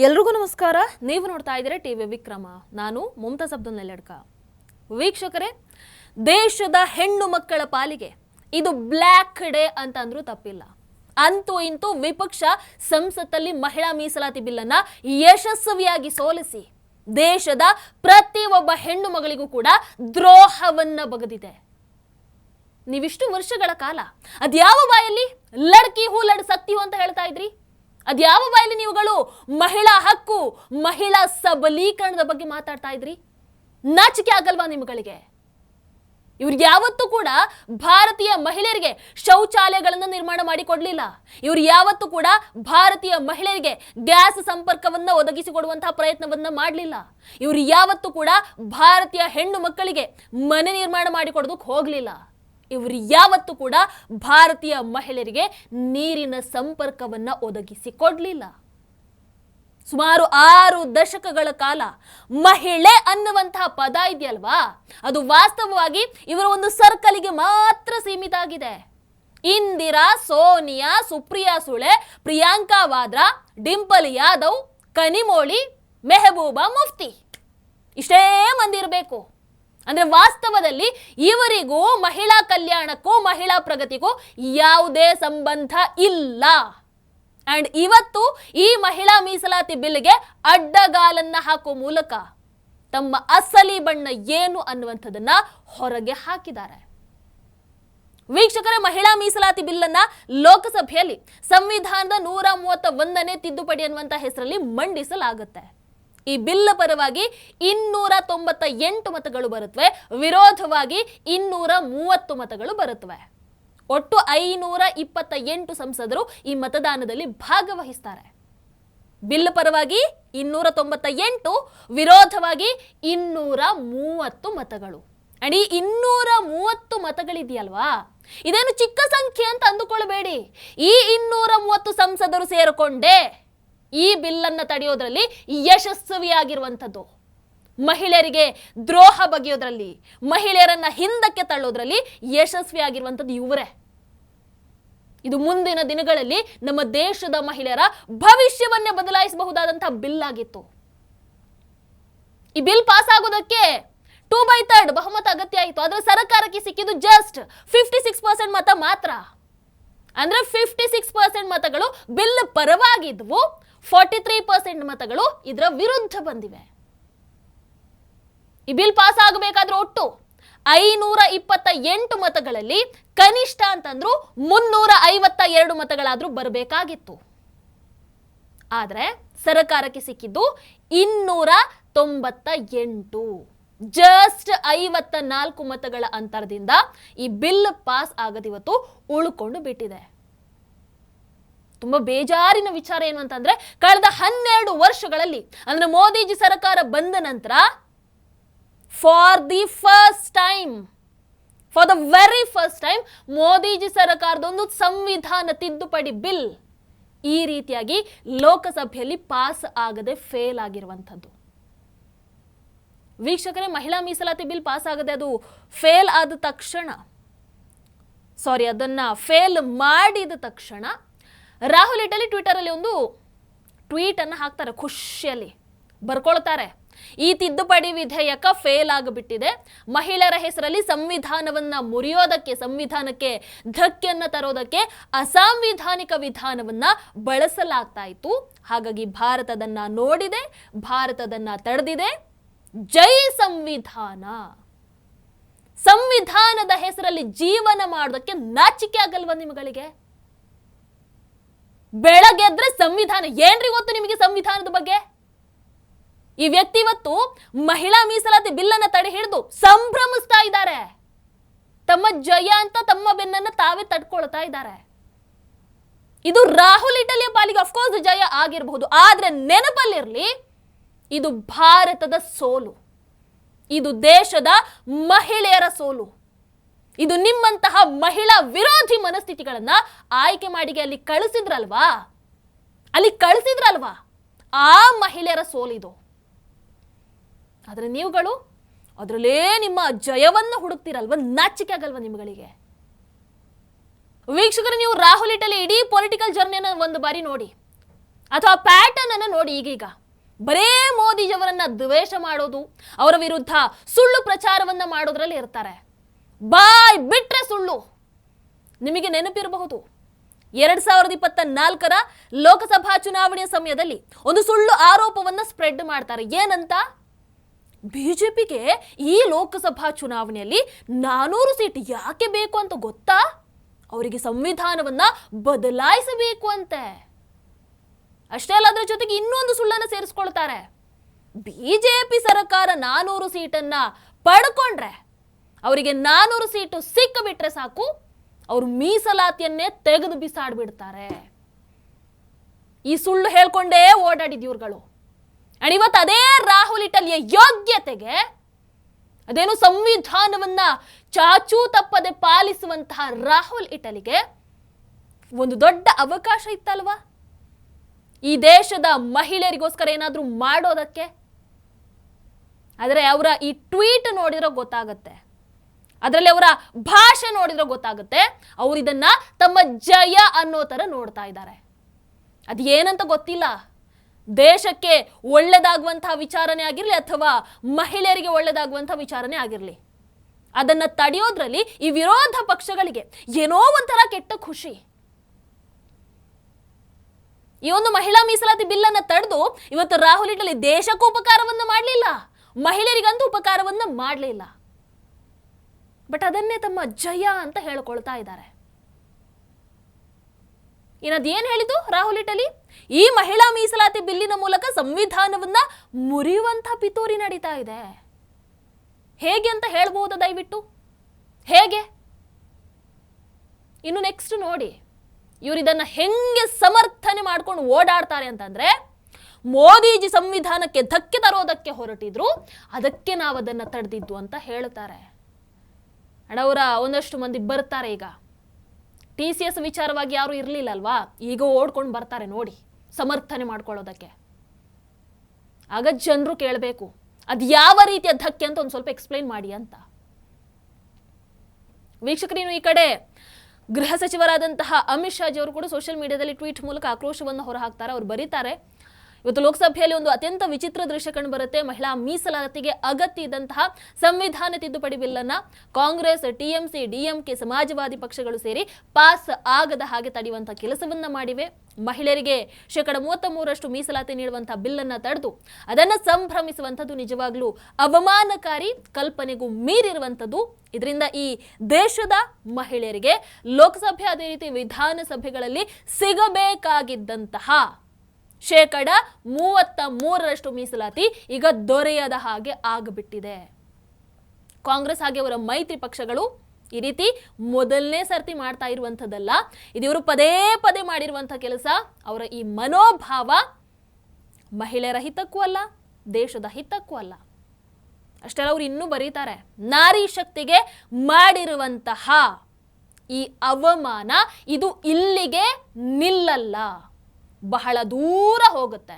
ಎಲ್ರಿಗೂ ನಮಸ್ಕಾರ. ನೀವು ನೋಡ್ತಾ ಇದ್ದೀರಾ ಟಿವಿ ವಿಕ್ರಮ. ನಾನು ಮುಮ್ತಾಜ್ ಅಬ್ದುಲ್ ನೆಲ್ಲಡ್ಕ. ವೀಕ್ಷಕರೇ, ದೇಶದ ಹೆಣ್ಣು ಮಕ್ಕಳ ಪಾಲಿಗೆ ಇದು ಬ್ಲ್ಯಾಕ್ ಡೇ ಅಂತ ಅಂದ್ರೂ ತಪ್ಪಿಲ್ಲ. ಅಂತೂ ಇಂತೂ ವಿಪಕ್ಷ ಸಂಸತ್ತಲ್ಲಿ ಮಹಿಳಾ ಮೀಸಲಾತಿ ಬಿಲ್ ಅನ್ನ ಯಶಸ್ವಿಯಾಗಿ ಸೋಲಿಸಿ ದೇಶದ ಪ್ರತಿಯೊಬ್ಬ ಹೆಣ್ಣು ಮಗಳಿಗೂ ಕೂಡ ದ್ರೋಹವನ್ನ ಬಗೆದಿದೆ. ನೀವಿಷ್ಟು ವರ್ಷಗಳ ಕಾಲ ಅದ್ಯಾವ ಬಾಯಲ್ಲಿ ಲಡ್ಕಿ ಹೂ ಲಡ್ ಸಕ್ತಿ ಹೂ ಅಂತ ಹೇಳ್ತಾ ಇದ್ರಿ? ಅದ್ಯಾವ ಬಾಯಲ್ಲಿ ನೀವುಗಳು ಮಹಿಳಾ ಹಕ್ಕು, ಮಹಿಳಾ ಸಬಲೀಕರಣದ ಬಗ್ಗೆ ಮಾತಾಡ್ತಾ ಇದ್ರಿ? ನಾಚಿಕೆ ಆಗಲ್ವಾ ನಿಮ್ಗಳಿಗೆ? ಇವ್ರಿಗೆ ಯಾವತ್ತೂ ಕೂಡ ಭಾರತೀಯ ಮಹಿಳೆಯರಿಗೆ ಶೌಚಾಲಯಗಳನ್ನು ನಿರ್ಮಾಣ ಮಾಡಿ ಕೊಡ್ಲಿಲ್ಲ. ಇವ್ರು ಯಾವತ್ತೂ ಕೂಡ ಭಾರತೀಯ ಮಹಿಳೆಯರಿಗೆ ಗ್ಯಾಸ್ ಸಂಪರ್ಕವನ್ನ ಒದಗಿಸಿಕೊಡುವಂತಹ ಪ್ರಯತ್ನವನ್ನ ಮಾಡಲಿಲ್ಲ. ಇವ್ರು ಯಾವತ್ತೂ ಕೂಡ ಭಾರತೀಯ ಹೆಣ್ಣು ಮಕ್ಕಳಿಗೆ ಮನೆ ನಿರ್ಮಾಣ ಮಾಡಿಕೊಡೋದಕ್ಕೆ ಹೋಗ್ಲಿಲ್ಲ. ಇವರು ಯಾವತ್ತೂ ಕೂಡ ಭಾರತೀಯ ಮಹಿಳೆಯರಿಗೆ ನೀರಿನ ಸಂಪರ್ಕವನ್ನ ಒದಗಿಸಿಕೊಡ್ಲಿಲ್ಲ. ಸುಮಾರು 6 ದಶಕಗಳ ಕಾಲ ಮಹಿಳೆ ಅನ್ನುವಂತಹ ಪದ ಇದೆಯಲ್ವಾ, ಅದು ವಾಸ್ತವವಾಗಿ ಇವರ ಒಂದು ಸರ್ಕಲಿಗೆ ಮಾತ್ರ ಸೀಮಿತ ಆಗಿದೆ. ಇಂದಿರಾ, ಸೋನಿಯಾ, ಸುಪ್ರಿಯಾ ಸುಳೆ, ಪ್ರಿಯಾಂಕಾ ವಾದ್ರಾ, ಡಿಂಪಲ್ ಯಾದವ್, ಕನಿಮೋಳಿ, ಮೆಹಬೂಬಾ ಮುಫ್ತಿ, ಇಷ್ಟೇ ಮಂದಿ ಇರಬೇಕು. ಅಂದ್ರೆ ವಾಸ್ತವದಲ್ಲಿ ಇವರಿಗೂ ಮಹಿಳಾ ಕಲ್ಯಾಣಕ್ಕೂ ಮಹಿಳಾ ಪ್ರಗತಿಗೂ ಯಾವುದೇ ಸಂಬಂಧ ಇಲ್ಲ. ಅಂಡ್ ಇವತ್ತು ಈ ಮಹಿಳಾ ಮೀಸಲಾತಿ ಬಿಲ್ಗೆ ಅಡ್ಡಗಾಲನ್ನ ಹಾಕುವ ಮೂಲಕ ತಮ್ಮ ಅಸಲಿ ಬಣ್ಣ ಏನು ಅನ್ನುವಂಥದ್ದನ್ನ ಹೊರಗೆ ಹಾಕಿದ್ದಾರೆ. ವೀಕ್ಷಕರೇ, ಮಹಿಳಾ ಮೀಸಲಾತಿ ಬಿಲ್ ಅನ್ನ ಲೋಕಸಭೆಯಲ್ಲಿ ಸಂವಿಧಾನದ 131ನೇ ತಿದ್ದುಪಡಿ ಅನ್ನುವಂಥ ಹೆಸರಲ್ಲಿ ಮಂಡಿಸಲಾಗುತ್ತೆ. ಈ ಬಿಲ್ ಪರವಾಗಿ 298 ಮತಗಳು ಬರುತ್ತವೆ, ವಿರೋಧವಾಗಿ 230 ಮತಗಳು ಬರುತ್ತವೆ. ಒಟ್ಟು 528 ಸಂಸದರು ಈ ಮತದಾನದಲ್ಲಿ ಭಾಗವಹಿಸ್ತಾರೆ. ಬಿಲ್ ಪರವಾಗಿ 298, ವಿರೋಧವಾಗಿ 230 ಮತಗಳು. ಅಂಡ್ ಈ 230 ಮತಗಳಿದೆಯಲ್ವಾ, ಇದೇನು ಚಿಕ್ಕ ಸಂಖ್ಯೆ ಅಂತ ಅಂದುಕೊಳ್ಳಬೇಡಿ. ಈ 230 ಸಂಸದರು ಸೇರಿಕೊಂಡೇ ಈ ಬಿಲ್ ಅನ್ನು ತಡೆಯೋದ್ರಲ್ಲಿ ಯಶಸ್ವಿಯಾಗಿರುವಂಥದ್ದು. ಮಹಿಳೆಯರಿಗೆ ದ್ರೋಹ ಬಗೆಯೋದ್ರಲ್ಲಿ, ಮಹಿಳೆಯರನ್ನ ಹಿಂದಕ್ಕೆ ತಳ್ಳೋದ್ರಲ್ಲಿ ಯಶಸ್ವಿಯಾಗಿರುವಂಥದ್ದು ಇವರೇ. ಇದು ಮುಂದಿನ ದಿನಗಳಲ್ಲಿ ನಮ್ಮ ದೇಶದ ಮಹಿಳೆಯರ ಭವಿಷ್ಯವನ್ನೇ ಬದಲಾಯಿಸಬಹುದಾದಂತಹ ಬಿಲ್ ಆಗಿತ್ತು. ಈ ಬಿಲ್ ಪಾಸ್ ಆಗೋದಕ್ಕೆ 2/3 ಬಹುಮತ ಅಗತ್ಯ ಆಯಿತು. ಆದ್ರೆ ಸರ್ಕಾರಕ್ಕೆ ಸಿಕ್ಕಿದ್ದು ಜಸ್ಟ್ 56% ಮತ ಮಾತ್ರ. ಅಂದ್ರೆ 56% ಮತಗಳು ಬಿಲ್ ಪರವಾಗಿದ್ವು, 43% ಮತಗಳು ಇದರ ವಿರುದ್ಧ ಬಂದಿವೆ. ಈ ಬಿಲ್ ಪಾಸ್ ಆಗಬೇಕಾದ್ರೆ ಒಟ್ಟು 528 ಮತಗಳಲ್ಲಿ ಕನಿಷ್ಠ ಅಂತಂದ್ರು 352 ಮತಗಳಾದ್ರೂ ಬರಬೇಕಾಗಿತ್ತು. ಆದ್ರೆ ಸರ್ಕಾರಕ್ಕೆ ಸಿಕ್ಕಿದ್ದು 298, ಜಸ್ಟ್ 54 ಮತಗಳ ಅಂತರದಿಂದ ಈ ಬಿಲ್ ಪಾಸ್ ಆಗದಿವತ್ತು ಉಳ್ಕೊಂಡು ಬಿಟ್ಟಿದೆ. ತುಂಬಾ ಬೇಜಾರಿನ ವಿಚಾರ ಏನು ಅಂತಂದ್ರೆ, ಕಳೆದ 12 ವರ್ಷಗಳಲ್ಲಿ ಅಂದ್ರೆ ಮೋದಿಜಿ ಸರ್ಕಾರ ಬಂದ ನಂತರ for the very first time Modiji ಸರ್ಕಾರದೊಂದು ಸಂವಿಧಾನ ತಿದ್ದುಪಡಿ ಬಿಲ್ ಈ ರೀತಿಯಾಗಿ ಲೋಕಸಭೆಯಲ್ಲಿ ಪಾಸ್ ಆಗದೆ ಫೇಲ್ ಆಗಿರುವಂಥದ್ದು. ವೀಕ್ಷಕರೇ, ಮಹಿಳಾ ಮೀಸಲಾತಿ ಬಿಲ್ ಪಾಸ್ ಆಗದೆ ಅದು ಫೇಲ್ ಆದ ತಕ್ಷಣ, ಅದನ್ನ ಫೇಲ್ ಮಾಡಿದ ತಕ್ಷಣ ರಾಹುಲ್ ಇಟಲಿ ಟ್ವಿಟರ್ ಅಲ್ಲಿ ಒಂದು ಟ್ವೀಟ್ ಅನ್ನು ಹಾಕ್ತಾರೆ. ಖುಷಿಯಲ್ಲಿ ಬರ್ಕೊಳ್ತಾರೆ, ಈ ತಿದ್ದುಪಡಿ ವಿಧೇಯಕ ಫೇಲ್ ಆಗಿಬಿಟ್ಟಿದೆ. ಮಹಿಳೆಯರ ಹೆಸರಲ್ಲಿ ಸಂವಿಧಾನವನ್ನ ಮುರಿಯೋದಕ್ಕೆ, ಸಂವಿಧಾನಕ್ಕೆ ಧಕ್ಕೆಯನ್ನ ತರೋದಕ್ಕೆ ಅಸಾಂವಿಧಾನಿಕ ವಿಧಾನವನ್ನ ಬಳಸಲಾಗ್ತಾ ಇತ್ತು. ಹಾಗಾಗಿ ಭಾರತದನ್ನ ನೋಡಿದೆ, ಭಾರತದನ್ನ ತಡೆದಿದೆ. ಜೈ ಸಂವಿಧಾನ. ಸಂವಿಧಾನದ ಹೆಸರಲ್ಲಿ ಜೀವನ ಮಾಡೋದಕ್ಕೆ ನಾಚಿಕೆ ಆಗಲ್ವಾ ನಿಮ್ಗಳಿಗೆ? ಬೆಳಗ್ಗೆದ್ರೆ ಸಂವಿಧಾನ ಏನ್ರಿ ಗೊತ್ತು ನಿಮಗೆ? ಸಂವಿಧಾನದ ಬಗ್ಗೆ ಈ ವ್ಯಕ್ತಿ ಇವತ್ತು ಮಹಿಳಾ ಮೀಸಲಾತಿ ಬಿಲ್ ಅನ್ನ ತಡೆ ಹಿಡಿದು ಸಂಭ್ರಮಿಸ್ತಾ ಇದ್ದಾರೆ. ತಮ್ಮ ಜಯ ಅಂತ ತಮ್ಮ ಬೆನ್ನನ್ನು ತಾವೇ ತಡ್ಕೊಳ್ತಾ ಇದ್ದಾರೆ. ಇದು ರಾಹುಲ್ ಇಟಲಿಯ ಪಾಲಿಗೆ ಅಫ್ಕೋರ್ಸ್ ಜಯ ಆಗಿರಬಹುದು, ಆದ್ರೆ ನೆನಪಲ್ಲಿರಲಿ, ಇದು ಭಾರತದ ಸೋಲು, ಇದು ದೇಶದ ಮಹಿಳೆಯರ ಸೋಲು. ಇದು ನಿಮ್ಮಂತಹ ಮಹಿಳಾ ವಿರೋಧಿ ಮನಸ್ಥಿತಿಗಳನ್ನ ಆಯ್ಕೆ ಮಾಡಿ ಅಲ್ಲಿ ಕಳಿಸಿದ್ರಲ್ವಾ, ಆ ಮಹಿಳೆಯರ ಸೋಲಿದು. ಆದ್ರೆ ನೀವುಗಳು ಅದರಲ್ಲೇ ನಿಮ್ಮ ಜಯವನ್ನು ಹುಡುಕ್ತಿರಲ್ವ, ನಾಚಿಕೆ ಆಗಲ್ವ ನಿಮ್ಗಳಿಗೆ? ವೀಕ್ಷಕರು, ನೀವು ರಾಹುಲ್ ಇಟಲಿ ಇಡೀ ಪೊಲಿಟಿಕಲ್ ಜರ್ನಿಯನ್ನು ಒಂದು ಬಾರಿ ನೋಡಿ. ಅಥವಾ ಪ್ಯಾಟರ್ನ್ ಅನ್ನು ನೋಡಿ. ಈಗೀಗ ಬರೇ ಮೋದಿಜಿಯವರನ್ನ ದ್ವೇಷ ಮಾಡೋದು, ಅವರ ವಿರುದ್ಧ ಸುಳ್ಳು ಪ್ರಚಾರವನ್ನ ಮಾಡೋದ್ರಲ್ಲಿ ಇರ್ತಾರೆ. ಬಾಯ್ ಬಿಟ್ರೆ ಸುಳ್ಳು. ನಿಮಗೆ ನೆನಪಿರಬಹುದು 2024 ಲೋಕಸಭಾ ಚುನಾವಣೆಯ ಸಮಯದಲ್ಲಿ ಒಂದು ಸುಳ್ಳು ಆರೋಪವನ್ನ ಸ್ಪ್ರೆಡ್ ಮಾಡ್ತಾರೆ. ಏನಂತ? ಬಿಜೆಪಿಗೆ ಈ ಲೋಕಸಭಾ ಚುನಾವಣೆಯಲ್ಲಿ 400 ಸೀಟ್ ಯಾಕೆ ಬೇಕು ಅಂತ ಗೊತ್ತಾ? ಅವರಿಗೆ ಸಂವಿಧಾನವನ್ನ ಬದಲಾಯಿಸಬೇಕು ಅಂತೆ. ಅಷ್ಟೇ ಅಲ್ಲ, ಅದರ ಜೊತೆಗೆ ಇನ್ನೊಂದು ಸುಳ್ಳನ್ನು ಸೇರಿಸ್ಕೊಳ್ತಾರೆ. ಬಿಜೆಪಿ ಸರ್ಕಾರ 400 ಸೀಟನ್ನ ಪಡ್ಕೊಂಡ್ರೆ, ಅವರಿಗೆ 400 ಸೀಟು ಸಿಕ್ಕಿಬಿಟ್ರೆ ಸಾಕು, ಅವರು ಮೀಸಲಾತಿಯನ್ನೇ ತೆಗೆದು ಬಿಸಾಡ್ಬಿಡ್ತಾರೆ. ಈ ಸುಳ್ಳು ಹೇಳ್ಕೊಂಡೇ ಓಡಾಡಿದ ಇವ್ರುಗಳು. ಇವತ್ತು ಅದೇ ರಾಹುಲ್ ಇಟಲಿಯ ಯೋಗ್ಯತೆಗೆ, ಅದೇನು ಸಂವಿಧಾನವನ್ನ ಚಾಚೂ ತಪ್ಪದೆ ಪಾಲಿಸುವಂತಹ ರಾಹುಲ್ ಇಟಲಿಗೆ ಒಂದು ದೊಡ್ಡ ಅವಕಾಶ ಇತ್ತಲ್ವಾ ಈ ದೇಶದ ಮಹಿಳೆಯರಿಗೋಸ್ಕರ ಏನಾದ್ರೂ ಮಾಡೋದಕ್ಕೆ. ಆದರೆ ಅವರ ಈ ಟ್ವೀಟ್ ನೋಡಿದ್ರೆ ಗೊತ್ತಾಗುತ್ತೆ, ಅದರಲ್ಲಿ ಅವರ ಭಾಷೆ ನೋಡಿದ್ರೆ ಗೊತ್ತಾಗುತ್ತೆ, ಅವರು ಇದನ್ನ ತಮ್ಮ ಜಯ ಅನ್ನೋ ತರ ನೋಡ್ತಾ ಇದ್ದಾರೆ. ಅದು ಏನಂತ ಗೊತ್ತಿಲ್ಲ. ದೇಶಕ್ಕೆ ಒಳ್ಳೆದಾಗುವಂತಹ ವಿಚಾರನೆ ಆಗಿರಲಿ ಅಥವಾ ಮಹಿಳೆಯರಿಗೆ ಒಳ್ಳೆದಾಗುವಂತಹ ವಿಚಾರನೆ ಆಗಿರಲಿ, ಅದನ್ನ ತಡೆಯೋದ್ರಲ್ಲಿ ಈ ವಿರೋಧ ಪಕ್ಷಗಳಿಗೆ ಏನೋ ಒಂಥರ ಕೆಟ್ಟ ಖುಷಿ. ಈ ಒಂದು ಮಹಿಳಾ ಮೀಸಲಾತಿ ಬಿಲ್ ಅನ್ನ ತಡೆದು ಇವತ್ತು ರಾಹುಲ್ ಇಟಲಿ ದೇಶಕ್ಕೂ ಉಪಕಾರವನ್ನ ಮಾಡಲಿಲ್ಲ, ಮಹಿಳೆಯರಿಗಂತೂ ಉಪಕಾರವನ್ನ ಮಾಡಲಿಲ್ಲ. ಬಟ್ ಅದನ್ನೇ ತಮ್ಮ ಜಯ ಅಂತ ಹೇಳ್ಕೊಳ್ತಾ ಇದ್ದಾರೆ. ಏನದೇನು ಹೇಳಿತು ರಾಹುಲ್ ಇಟಲಿ? ಈ ಮಹಿಳಾ ಮೀಸಲಾತಿ ಬಿಲ್ಲಿನ ಮೂಲಕ ಸಂವಿಧಾನವನ್ನ ಮುರಿಯುವಂತಹ ಪಿತೂರಿ ನಡೀತಾ ಇದೆ. ಹೇಗೆ ಅಂತ ಹೇಳ್ಬಹುದಾ ದಯವಿಟ್ಟು? ಹೇಗೆ? ಇನ್ನು ನೆಕ್ಸ್ಟ್ ನೋಡಿ, ಇವರು ಇದನ್ನ ಹೆಂಗೆ ಸಮರ್ಥನೆ ಮಾಡ್ಕೊಂಡು ಓಡಾಡ್ತಾರೆ ಅಂತಂದ್ರೆ, ಮೋದಿಜಿ ಸಂವಿಧಾನಕ್ಕೆ ಧಕ್ಕೆ ತರೋದಕ್ಕೆ ಹೊರಟಿದ್ರು, ಅದಕ್ಕೆ ನಾವು ಅದನ್ನ ತಡೆದಿದ್ದು ಅಂತ ಹೇಳ್ತಾರೆ. ಅವರ ಒಂದಷ್ಟು ಮಂದಿ ಬರ್ತಾರೆ. ಈಗ TCS ವಿಚಾರವಾಗಿ ಯಾರು ಇರಲಿಲ್ಲ ಅಲ್ವಾ, ಈಗ ಓಡ್ಕೊಂಡು ಬರ್ತಾರೆ ನೋಡಿ ಸಮರ್ಥನೆ ಮಾಡ್ಕೊಳ್ಳೋದಕ್ಕೆ. ಆಗ ಜನರು ಕೇಳಬೇಕು, ಅದು ಯಾವ ರೀತಿಯ ಧಕ್ಕೆ ಅಂತ ಒಂದು ಸ್ವಲ್ಪ ಎಕ್ಸ್ಪ್ಲೈನ್ ಮಾಡಿ ಅಂತ. ವೀಕ್ಷಕರೇನು, ಈ ಕಡೆ ಗೃಹ ಸಚಿವರಾದಂತಹ ಅಮಿತ್ ಶಾ ಅವರು ಕೂಡ ಸೋಷಿಯಲ್ ಮೀಡಿಯಾದಲ್ಲಿ ಟ್ವೀಟ್ ಮೂಲಕ ಆಕ್ರೋಶವನ್ನು ಹೊರಹಾಕ್ತಾರೆ. ಅವರು ಬರೀತಾರೆ, ಇವತ್ತು ಲೋಕಸಭೆಯಲ್ಲಿ ಒಂದು ಅತ್ಯಂತ ವಿಚಿತ್ರ ದೃಶ್ಯ ಕಂಡು ಬರುತ್ತೆ. ಮಹಿಳಾ ಮೀಸಲಾತಿಗೆ ಅಗತ್ಯ ಇದ್ದಂತಹ ಸಂವಿಧಾನ ತಿದ್ದುಪಡಿ ಬಿಲ್ ಅನ್ನ ಕಾಂಗ್ರೆಸ್, TMC, DMK, ಸಮಾಜವಾದಿ ಪಕ್ಷಗಳು ಸೇರಿ ಪಾಸ್ ಆಗದ ಹಾಗೆ ತಡೆಯುವಂತಹ ಕೆಲಸವನ್ನ ಮಾಡಿವೆ. ಮಹಿಳೆಯರಿಗೆ 33% ಮೀಸಲಾತಿ ನೀಡುವಂತಹ ಬಿಲ್ ಅನ್ನ ತಡೆದು ಅದನ್ನ ಸಂಭ್ರಮಿಸುವಂಥದ್ದು ನಿಜವಾಗ್ಲೂ ಅವಮಾನಕಾರಿ, ಕಲ್ಪನೆಗೂ ಮೀರಿರುವಂಥದ್ದು. ಇದರಿಂದ ಈ ದೇಶದ ಮಹಿಳೆಯರಿಗೆ ಲೋಕಸಭೆ ಅದೇ ರೀತಿ ವಿಧಾನಸಭೆಗಳಲ್ಲಿ ಸಿಗಬೇಕಾಗಿದ್ದಂತಹ 33% ಮೀಸಲಾತಿ ಈಗ ದೊರೆಯದ ಹಾಗೆ ಆಗಿಬಿಟ್ಟಿದೆ. ಕಾಂಗ್ರೆಸ್ ಹಾಗೆ ಅವರ ಮೈತ್ರಿ ಪಕ್ಷಗಳು ಈ ರೀತಿ ಮೊದಲನೇ ಸರ್ತಿ ಮಾಡ್ತಾ ಇರುವಂಥದ್ದಲ್ಲ, ಇದು ಇವರು ಪದೇ ಪದೇ ಮಾಡಿರುವಂಥ ಕೆಲಸ. ಅವರ ಈ ಮನೋಭಾವ ಮಹಿಳೆಯರ ಹಿತಕ್ಕೂ ಅಲ್ಲ, ದೇಶದ ಹಿತಕ್ಕೂ ಅಲ್ಲ. ಅಷ್ಟೆಲ್ಲ ಅವ್ರು ಇನ್ನೂ ಬರೀತಾರೆ, ನಾರಿ ಶಕ್ತಿಗೆ ಮಾಡಿರುವಂತಹ ಈ ಅವಮಾನ ಇದು ಇಲ್ಲಿಗೆ ನಿಲ್ಲಲ್ಲ, ಬಹಳ ದೂರ ಹೋಗುತ್ತೆ.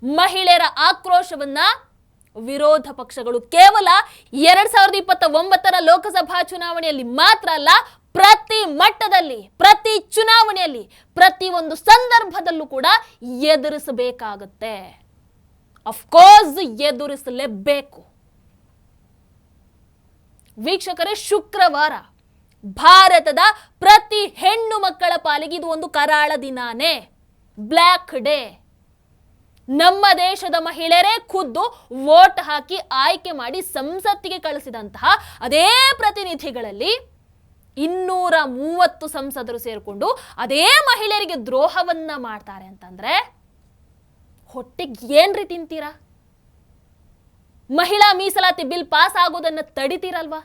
ಮಹಿಳೆಯರ ಆಕ್ರೋಶವನ್ನ ವಿರೋಧ ಪಕ್ಷಗಳು ಕೇವಲ 2029 ಲೋಕಸಭಾ ಚುನಾವಣೆಯಲ್ಲಿ ಮಾತ್ರ ಅಲ್ಲ, ಪ್ರತಿ ಮಟ್ಟದಲ್ಲಿ, ಪ್ರತಿ ಚುನಾವಣೆಯಲ್ಲಿ, ಪ್ರತಿ ಒಂದು ಸಂದರ್ಭದಲ್ಲೂ ಕೂಡ ಎದುರಿಸಬೇಕಾಗುತ್ತೆ. ಅಫ್ಕೋರ್ಸ್ ಎದುರಿಸಲೇಬೇಕು. ವೀಕ್ಷಕರೇ, ಶುಕ್ರವಾರ ಭಾರತದ ಪ್ರತಿ ಹೆಣ್ಣು ಮಕ್ಕಳ ಪಾಲಿಗೆ ಇದು ಒಂದು ಕರಾಳ ದಿನಾನೇ, ಬ್ಲ್ಯಾಕ್ ಡೇ. ನಮ್ಮ ದೇಶದ ಮಹಿಳೆಯರೇ ಖುದ್ದು ವೋಟ್ ಹಾಕಿ ಆಯ್ಕೆ ಮಾಡಿ ಸಂಸತ್ತಿಗೆ ಕಳಿಸಿದಂತಹ ಅದೇ ಪ್ರತಿನಿಧಿಗಳಲ್ಲಿ 230 ಸಂಸದರು ಸೇರಿಕೊಂಡು ಅದೇ ಮಹಿಳೆಯರಿಗೆ ದ್ರೋಹವನ್ನ ಮಾಡ್ತಾರೆ ಅಂತಂದ್ರೆ ಹೊಟ್ಟೆಗೆ ಏನ್ರಿ ತಿಂತೀರಾ? ಮಹಿಳಾ ಮೀಸಲಾತಿ ಬಿಲ್ ಪಾಸ್ ಆಗೋದನ್ನ ತಡಿತೀರಲ್ವಾ?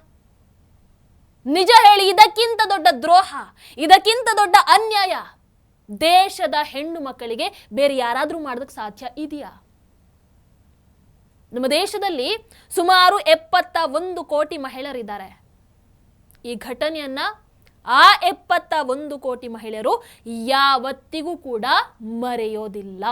ನಿಜ ಹೇಳಿ, ಇದಕ್ಕಿಂತ ದೊಡ್ಡ ದ್ರೋಹ, ಇದಕ್ಕಿಂತ ದೊಡ್ಡ ಅನ್ಯಾಯ ದೇಶದ ಹೆಣ್ಣು ಮಕ್ಕಳಿಗೆ ಬೇರೆ ಯಾರಾದ್ರೂ ಮಾಡೋದಕ್ಕೆ ಸಾಧ್ಯ ಇದೆಯಾ? ನಮ್ಮ ದೇಶದಲ್ಲಿ ಸುಮಾರು 71 ಕೋಟಿ ಮಹಿಳೆಯರಿದ್ದಾರೆ. ಈ ಘಟನೆಯನ್ನ ಆ 71 ಕೋಟಿ ಮಹಿಳೆಯರು ಯಾವತ್ತಿಗೂ ಕೂಡ ಮರೆಯೋದಿಲ್ಲ.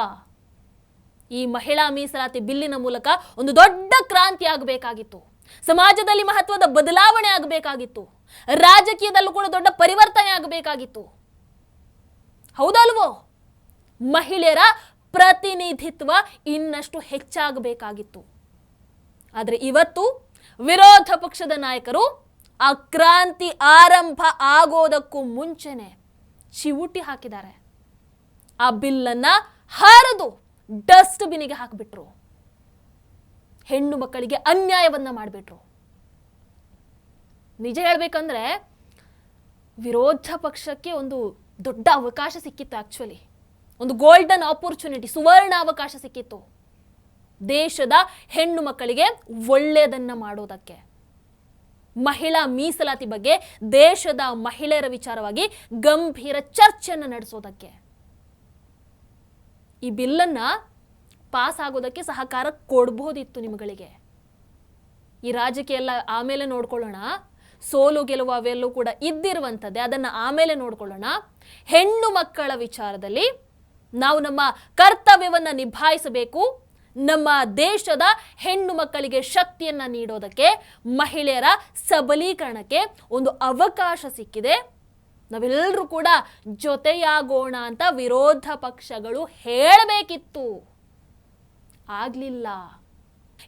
ಈ ಮಹಿಳಾ ಮೀಸಲಾತಿ ಬಿಲ್ಲಿನ ಮೂಲಕ ಒಂದು ದೊಡ್ಡ ಕ್ರಾಂತಿ ಆಗಬೇಕಾಗಿತ್ತು, ಸಮಾಜದಲ್ಲಿ ಮಹತ್ವದ ಬದಲಾವಣೆ ಆಗಬೇಕಾಗಿತ್ತು, ರಾಜಕೀಯದಲ್ಲೂ ಕೂಡ ದೊಡ್ಡ ಪರಿವರ್ತನೆ ಆಗಬೇಕಾಗಿತ್ತು. ಹೌದಲ್ವೋ? ಮಹಿಳೆಯರ ಪ್ರತಿನಿಧಿತ್ವ ಇನ್ನಷ್ಟು ಹೆಚ್ಚಾಗಬೇಕಾಗಿತ್ತು. ಆದರೆ ಇವತ್ತು ವಿರೋಧ ಪಕ್ಷದ ನಾಯಕರು ಆ ಕ್ರಾಂತಿ ಆರಂಭ ಆಗೋದಕ್ಕೂ ಮುಂಚೆನೆ ಚಿವುಟಿ ಹಾಕಿದ್ದಾರೆ. ಆ ಬಿಲ್ಲನ್ನ ಹರಿದು ಡಸ್ಟ್ ಬಿನ್ನಿಗೆ ಹಾಕಿಬಿಟ್ರು. ಹೆಣ್ಣು ಮಕ್ಕಳಿಗೆ ಅನ್ಯಾಯವನ್ನ ಮಾಡಿಬಿಟ್ರು. ನಿಜ ಹೇಳ್ಬೇಕಂದ್ರೆ ವಿರೋಧ ಪಕ್ಷಕ್ಕೆ ಒಂದು ದೊಡ್ಡ ಅವಕಾಶ ಸಿಕ್ಕಿತ್ತು. ಆಕ್ಚುಲಿ ಒಂದು ಗೋಲ್ಡನ್ ಆಪರ್ಚುನಿಟಿ, ಸುವರ್ಣ ಅವಕಾಶ ಸಿಕ್ಕಿತ್ತು ದೇಶದ ಹೆಣ್ಣು ಮಕ್ಕಳಿಗೆ ಒಳ್ಳೆಯದನ್ನ ಮಾಡೋದಕ್ಕೆ. ಮಹಿಳಾ ಮೀಸಲಾತಿ ಬಗ್ಗೆ ದೇಶದ ಮಹಿಳೆಯರ ವಿಚಾರವಾಗಿ ಗಂಭೀರ ಚರ್ಚೆಯನ್ನು ನಡೆಸೋದಕ್ಕೆ. ಈ ಬಿಲ್ಲನ್ನ ಪಾಸ್ ಆಗೋದಕ್ಕೆ ಸಹಕಾರ ಕೊಡಬಹುದಿತ್ತು ನಿಮ್ಮಗಳಿಗೆ. ಈ ರಾಜಕೀಯ ಎಲ್ಲ ಆಮೇಲೆ ನೋಡ್ಕೊಳ್ಳೋಣ, ಸೋಲು ಗೆಲುವು ಅವೆಲ್ಲೂ ಕೂಡ ಇದ್ದಿರುವಂಥದ್ದೇ, ಅದನ್ನ ಆಮೇಲೆ ನೋಡ್ಕೊಳ್ಳೋಣ. ಹೆಣ್ಣು ಮಕ್ಕಳ ವಿಚಾರದಲ್ಲಿ ನಾವು ನಮ್ಮ ಕರ್ತವ್ಯವನ್ನ ನಿಭಾಯಿಸಬೇಕು. ನಮ್ಮ ದೇಶದ ಹೆಣ್ಣು ಮಕ್ಕಳಿಗೆ ಶಕ್ತಿಯನ್ನ ನೀಡೋದಕ್ಕೆ, ಮಹಿಳೆಯರ ಸಬಲೀಕರಣಕ್ಕೆ ಒಂದು ಅವಕಾಶ ಸಿಕ್ಕಿದೆ. ನಾವೆಲ್ಲರೂ ಕೂಡ ಜೊತೆಯಾಗೋಣ ಅಂತ ವಿರೋಧ ಪಕ್ಷಗಳು ಹೇಳಬೇಕಿತ್ತು, ಆಗ್ಲಿಲ್ಲ.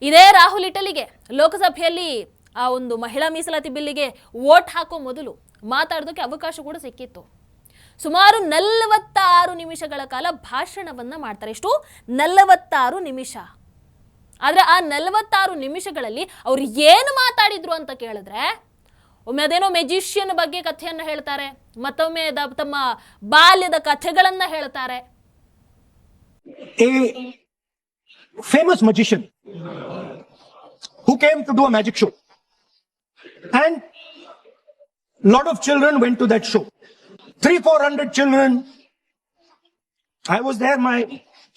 ಇದೇ ರಾಹುಲ್ ಇಟಲಿಗೆ ಲೋಕಸಭೆಯಲ್ಲಿ ಆ ಒಂದು ಮಹಿಳಾ ಮೀಸಲಾತಿ ಬಿಲ್ಲಿಗೆ ವೋಟ್ ಹಾಕೋ ಮೊದಲು ಮಾತಾಡೋದಕ್ಕೆ ಅವಕಾಶ ಕೂಡ ಸಿಕ್ಕಿತ್ತು. ಸುಮಾರು 46 ನಿಮಿಷಗಳ ಕಾಲ ಭಾಷಣವನ್ನ ಮಾಡ್ತಾರೆ. ಎಷ್ಟು? 46 ನಿಮಿಷ. ಆದ್ರೆ ಆ 46 ನಿಮಿಷಗಳಲ್ಲಿ ಅವ್ರು ಏನು ಮಾತಾಡಿದ್ರು ಅಂತ ಕೇಳಿದ್ರೆ, ಒಮ್ಮೆ ಅದೇನೋ ಮೆಜಿಷಿಯನ್ ಬಗ್ಗೆ ಕಥೆಯನ್ನ ಹೇಳ್ತಾರೆ, ಮತ್ತೊಮ್ಮೆ ತಮ್ಮ ಬಾಲ್ಯದ ಕಥೆಗಳನ್ನ ಹೇಳ್ತಾರೆ. A famous magician who came to do a magic show, and lot of children went to that show. 300-400 children. I was there, my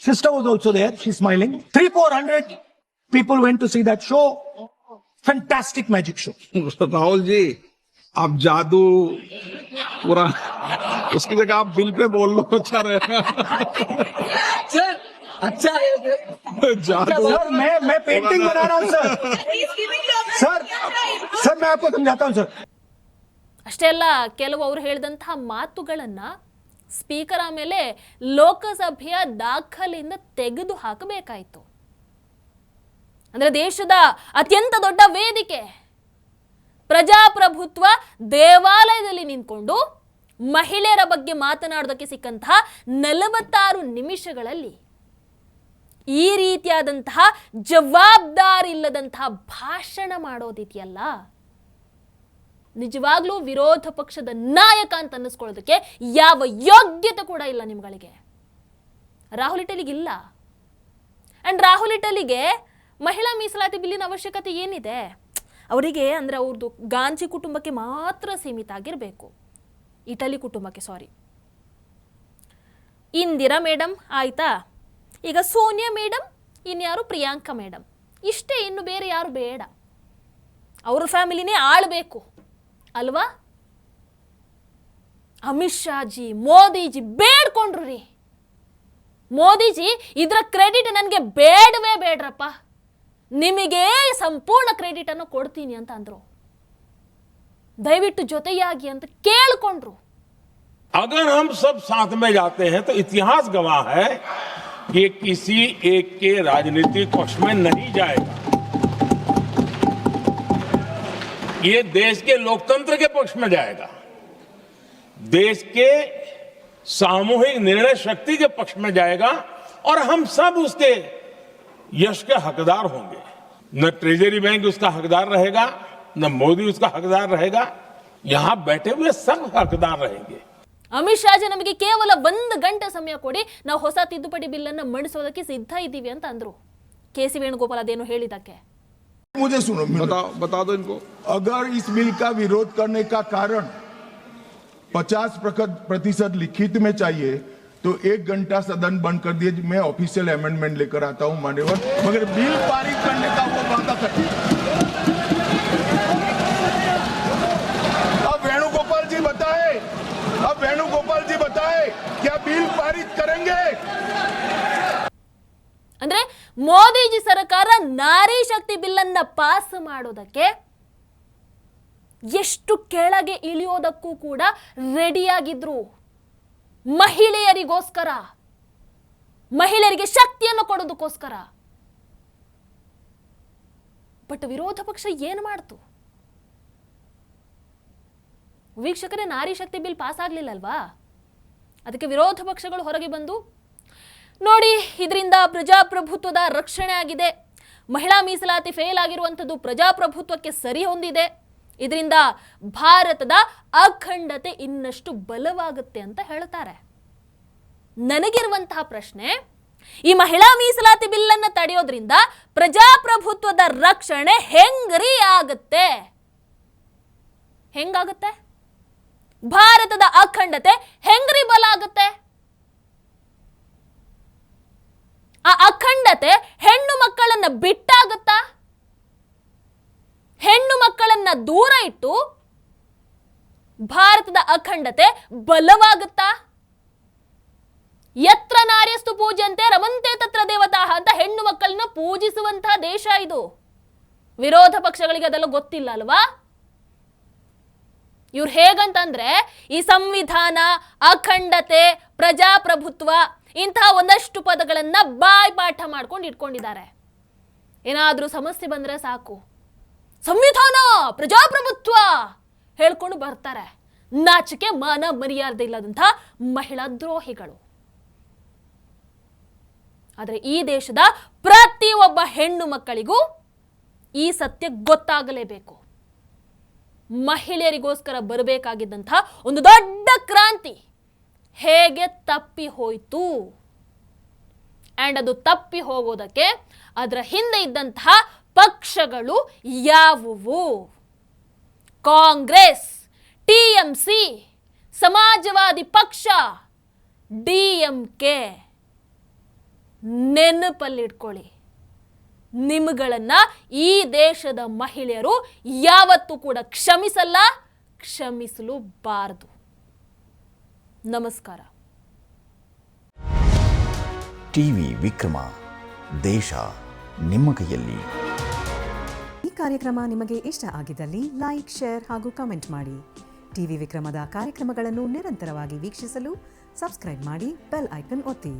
sister was also there, she's smiling. 300-400 people went to see that show. Fantastic magic show. Rahul ji, आप जादू पूरा उसकी जगह आप bill pay बोल लो, अच्छा रहेगा। Sir अच्छा है जादू सर, मैं पेंटिंग बना रहा हूँ सर. सर मैं आपको समझाता हूँ सर. ಅಷ್ಟೇ ಅಲ್ಲ, ಕೆಲವು ಅವರು ಹೇಳಿದಂತಹ ಮಾತುಗಳನ್ನ ಸ್ಪೀಕರ್ ಆಮೇಲೆ ಲೋಕಸಭೆಯ ದಾಖಲೆಯಿಂದ ತೆಗೆದು ಹಾಕಬೇಕಾಯಿತು. ಅಂದ್ರೆ ದೇಶದ ಅತ್ಯಂತ ದೊಡ್ಡ ವೇದಿಕೆ ಪ್ರಜಾಪ್ರಭುತ್ವ ದೇವಾಲಯದಲ್ಲಿ ನಿಂತ್ಕೊಂಡು ಮಹಿಳೆಯರ ಬಗ್ಗೆ ಮಾತನಾಡೋದಕ್ಕೆ ಸಿಕ್ಕಂತಹ 46 ನಿಮಿಷಗಳಲ್ಲಿ ಈ ರೀತಿಯಾದಂತಹ ಜವಾಬ್ದಾರಿ ಇಲ್ಲದಂತಹ ಭಾಷಣ ಮಾಡೋದಿದೆಯಲ್ಲ, ನಿಜವಾಗ್ಲೂ ವಿರೋಧ ಪಕ್ಷದ ನಾಯಕ ಅಂತ ಅನ್ನಿಸ್ಕೊಳ್ಳೋದಕ್ಕೆ ಯಾವ ಯೋಗ್ಯತೆ ಕೂಡ ಇಲ್ಲ ನಿಮ್ಗಳಿಗೆ. ರಾಹುಲ್ ಇಟಲಿಗಿಲ್ಲ. ಅಂಡ್ ರಾಹುಲ್ ಇಟಲಿಗೆ ಮಹಿಳಾ ಮೀಸಲಾತಿ ಬಿಲ್ಲಿನ ಅವಶ್ಯಕತೆ ಏನಿದೆ? ಅವರಿಗೆ ಅಂದ್ರೆ ಅವ್ರದ್ದು ಗಾಂಧಿ ಕುಟುಂಬಕ್ಕೆ ಮಾತ್ರ ಸೀಮಿತ ಆಗಿರಬೇಕು. ಇಟಲಿ ಕುಟುಂಬಕ್ಕೆ, ಸಾರಿ. ಇಂದಿರಾ ಮೇಡಮ್ ಆಯ್ತಾ, ಈಗ ಸೋನಿಯಾ ಮೇಡಮ್, ಇನ್ಯಾರು ಪ್ರಿಯಾಂಕಾ ಮೇಡಮ್, ಇಷ್ಟೇ, ಇನ್ನು ಬೇರೆ ಯಾರು ಬೇಡ. ಅವ್ರ ಫ್ಯಾಮಿಲಿನೇ ಆಳ್ಬೇಕು ಅಲ್ವಾ? ಅಮಿತ್ ಶಾಜಿ, ಮೋದಿಜಿ ಬೇಡ್ಕೊಂಡ್ರು ರೀ, ಮೋದಿಜಿ ಇದ್ರ ಕ್ರೆಡಿಟ್ ನನಗೆ ಬೇಡವೇ ಬೇಡ್ರಪ್ಪ, ನಿಮಗೆ ಸಂಪೂರ್ಣ ಕ್ರೆಡಿಟ್ ಅನ್ನು ಕೊಡ್ತೀನಿ ಅಂತ ಅಂದ್ರು. ದಯವಿಟ್ಟು ಜೊತೆಯಾಗಿ ಅಂತ ಕೇಳ್ಕೊಂಡ್ರು. अगर हम सब साथ में जाते हैं तो इतिहास गवाह है कि किसी एक के राजनीतिक पक्ष में नहीं जाएगा, ये देश के लोकतंत्र के पक्ष में जाएगा, देश के सामूहिक निर्णय शक्ति के पक्ष में जाएगा, और हम सब उसके यश के हकदार होंगे. न ट्रेजरी बैंक उसका हकदार रहेगा, न मोदी उसका हकदार रहेगा, यहां बैठे हुए सब हकदार रहेंगे. ಅಮಿತ್ ಶಾಜಿ ನಮಗೆ ಕೇವಲ 1 ಗಂಟೆ ಸಮಯ ಕೊಡಿ, ನಾವು ಹೊಸ ತಿದ್ದುಪಡಿ ಬಿಲ್ ಅನ್ನು ಮಂಡಿಸೋದಕ್ಕೆ ಸಿದ್ಧ ಇದ್ದೀವಿ ಅಂತ ಅಂದ್ರು. ಕೆ.ಸಿ. ವೇಣುಗೋಪಾಲ್ ಅದೇನು ಹೇಳಿದಕ್ಕೆ. मुझे सुनो, बता दो इनको. अगर इस बिल का विरोध करने का कारण 50% लिखित में चाहिए तो 1 घंटा सदन बंद कर दिए, मैं ऑफिशियल अमेंडमेंट लेकर आता हूं मान्यवर, मगर बिल पारित करने का वो वादा करते. अब वेणुगोपाल जी बताए क्या बिल पारित करेंगे? ಅಂದ್ರೆ ಮೋದಿಜಿ ಸರ್ಕಾರ ನಾರಿ ಶಕ್ತಿ ಬಿಲ್ ಅನ್ನ ಪಾಸ್ ಮಾಡೋದಕ್ಕೆ ಎಷ್ಟು ಕೆಳಗೆ ಇಳಿಯೋದಕ್ಕೂ ಕೂಡ ರೆಡಿಯಾಗಿದ್ರು. ಮಹಿಳೆಯರಿಗೋಸ್ಕರ ಮಹಿಳೆಯರಿಗೆ ಶಕ್ತಿಯನ್ನು ಕೊಡೋದಕ್ಕೋಸ್ಕರ. ಬಟ್ ವಿರೋಧ ಪಕ್ಷ ಏನು ಮಾಡ್ತು? ವೀಕ್ಷಕರೇ, ನಾರಿ ಶಕ್ತಿ ಬಿಲ್ ಪಾಸ್ ಆಗ್ಲಿಲ್ಲಲ್ವಾ? ಅದಕ್ಕೆ ವಿರೋಧ ಪಕ್ಷಗಳು ಹೊರಗೆ ಬಂದು, ನೋಡಿ ಇದರಿಂದ ಪ್ರಜಾಪ್ರಭುತ್ವದ ರಕ್ಷಣೆ ಆಗಿದೆ, ಮಹಿಳಾ ಮೀಸಲಾತಿ ಫೇಲ್ ಆಗಿರುವಂಥದ್ದು ಪ್ರಜಾಪ್ರಭುತ್ವಕ್ಕೆ ಸರಿ ಹೊಂದಿದೆ, ಇದರಿಂದ ಭಾರತದ ಅಖಂಡತೆ ಇನ್ನಷ್ಟು ಬಲವಾಗುತ್ತೆ ಅಂತ ಹೇಳ್ತಾರೆ. ನನಗಿರುವಂತಹ ಪ್ರಶ್ನೆ, ಈ ಮಹಿಳಾ ಮೀಸಲಾತಿ ಬಿಲ್ ಅನ್ನು ತಡೆಯೋದ್ರಿಂದ ಪ್ರಜಾಪ್ರಭುತ್ವದ ರಕ್ಷಣೆ ಹೆಂಗ್ರಿ ಆಗುತ್ತೆ? ಹೆಂಗಾಗುತ್ತೆ? ಭಾರತದ ಅಖಂಡತೆ ಹೆಂಗ್ರಿ ಬಲ ಆಗುತ್ತೆ? ಆ ಅಖಂಡತೆ ಹೆಣ್ಣು ಮಕ್ಕಳನ್ನ ಬಿಟ್ಟಾಗುತ್ತಾ? ಹೆಣ್ಣು ಮಕ್ಕಳನ್ನ ದೂರ ಇಟ್ಟು ಭಾರತದ ಅಖಂಡತೆ ಬಲವಾಗುತ್ತಾ? ಯತ್ರ ನಾರ್ಯಸ್ತು ಪೂಜ್ಯಂತೆ ರಮಂತೆ ತತ್ರ ದೇವತಾಃ ಅಂತ ಹೆಣ್ಣು ಮಕ್ಕಳನ್ನ ಪೂಜಿಸುವಂತಹ ದೇಶ ಇದು. ವಿರೋಧ ಪಕ್ಷಗಳಿಗೆ ಅದೆಲ್ಲ ಗೊತ್ತಿಲ್ಲ ಅಲ್ವಾ? ಇವ್ರು ಹೇಗಂತಂದ್ರೆ, ಈ ಸಂವಿಧಾನ, ಅಖಂಡತೆ, ಪ್ರಜಾಪ್ರಭುತ್ವ ಇಂತಹ ಒಂದಷ್ಟು ಪದಗಳನ್ನ ಬಾಯ್ಪಾಠ ಮಾಡ್ಕೊಂಡು ಇಟ್ಕೊಂಡಿದ್ದಾರೆ. ಏನಾದ್ರೂ ಸಮಸ್ಯೆ ಬಂದ್ರೆ ಸಾಕು, ಸಂವಿಧಾನ, ಪ್ರಜಾಪ್ರಭುತ್ವ ಹೇಳ್ಕೊಂಡು ಬರ್ತಾರೆ. ನಾಚಿಕೆ ಮಾನ ಮರ್ಯಾದೆ ಇಲ್ಲದಂತಹ ಮಹಿಳಾ ದ್ರೋಹಿಗಳು. ಆದರೆ ಈ ದೇಶದ ಪ್ರತಿಯೊಬ್ಬ ಹೆಣ್ಣು ಮಕ್ಕಳಿಗೂ ಈ ಸತ್ಯ ಗೊತ್ತಾಗಲೇಬೇಕು. ಮಹಿಳೆಯರಿಗೋಸ್ಕರ ಬರಬೇಕಾಗಿದ್ದಂತಹ ಒಂದು ದೊಡ್ಡ ಕ್ರಾಂತಿ ಹೇಗೆ ತಪ್ಪಿ ಹೋಯಿತು, ಅಂಡ್ ಅದು ತಪ್ಪಿ ಹೋಗೋದಕ್ಕೆ ಅದರ ಹಿಂದೆ ಇದ್ದಂತಹ ಪಕ್ಷಗಳು ಯಾವುವು? ಕಾಂಗ್ರೆಸ್, ಟಿಎಂಸಿ, ಸಮಾಜವಾದಿ ಪಕ್ಷ, ಡಿಎಂಕೆ. ನೆನಪಲ್ಲಿಟ್ಕೊಳ್ಳಿ, ನಿಮ್ಮಗಳನ್ನ ಈ ದೇಶದ ಮಹಿಳೆಯರು ಯಾವತ್ತೂ ಕೂಡ ಕ್ಷಮಿಸಲ್ಲ, ಕ್ಷಮಿಸಲು ಬಾರದು. ನಮಸ್ಕಾರ. ಟಿವಿ ವಿಕ್ರಮ, ದೇಶ ನಿಮ್ಮ ಕೈಯಲ್ಲಿ. ಈ ಕಾರ್ಯಕ್ರಮ ನಿಮಗೆ ಇಷ್ಟ ಆಗಿದ್ದಲ್ಲಿ ಲೈಕ್, ಶೇರ್ ಹಾಗೂ ಕಮೆಂಟ್ ಮಾಡಿ. ಟಿವಿ ವಿಕ್ರಮದ ಕಾರ್ಯಕ್ರಮಗಳನ್ನು ನಿರಂತರವಾಗಿ ವೀಕ್ಷಿಸಲು ಸಬ್ಸ್ಕ್ರೈಬ್ ಮಾಡಿ, ಬೆಲ್ ಐಕನ್ ಒತ್ತಿ.